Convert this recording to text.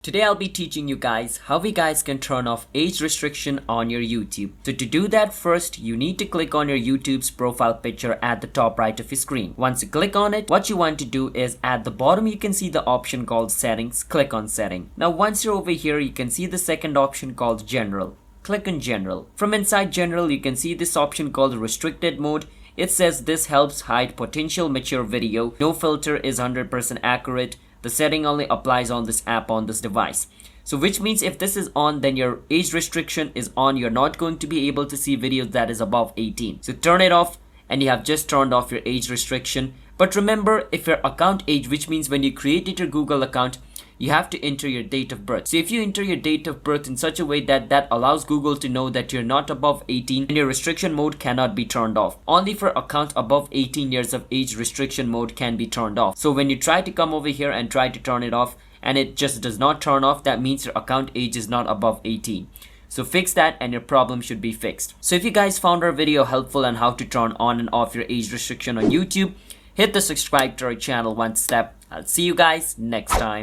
Today I'll be teaching you guys how we guys can turn off age restriction on your YouTube. So to do that, first you need to click on your YouTube's profile picture at the top right of your screen. Once you click on it, what you want to do is at the bottom you can see the option called settings. Click on setting. Now once you're over here, you can see the second option called general. Click on general. From inside general, you can see this option called restricted mode. It says this helps hide potential mature video. No filter is 100% accurate. The setting only applies on this app on this device. So which means if this is on, then your age restriction is on. You're not going to be able to see videos that is above 18. So turn it off and you have just turned off your age restriction. But remember, if your account age, which means when you created your Google account, you have to enter your date of birth. So if you enter your date of birth in such a way that allows Google to know that you're not above 18, and your restriction mode cannot be turned off. Only for account above 18 years of age, restriction mode can be turned off. So when you try to come over here and try to turn it off and it just does not turn off, that means your account age is not above 18. So fix that and your problem should be fixed. So if you guys found our video helpful on how to turn on and off your age restriction on YouTube, hit the subscribe to our channel one step. I'll see you guys next time.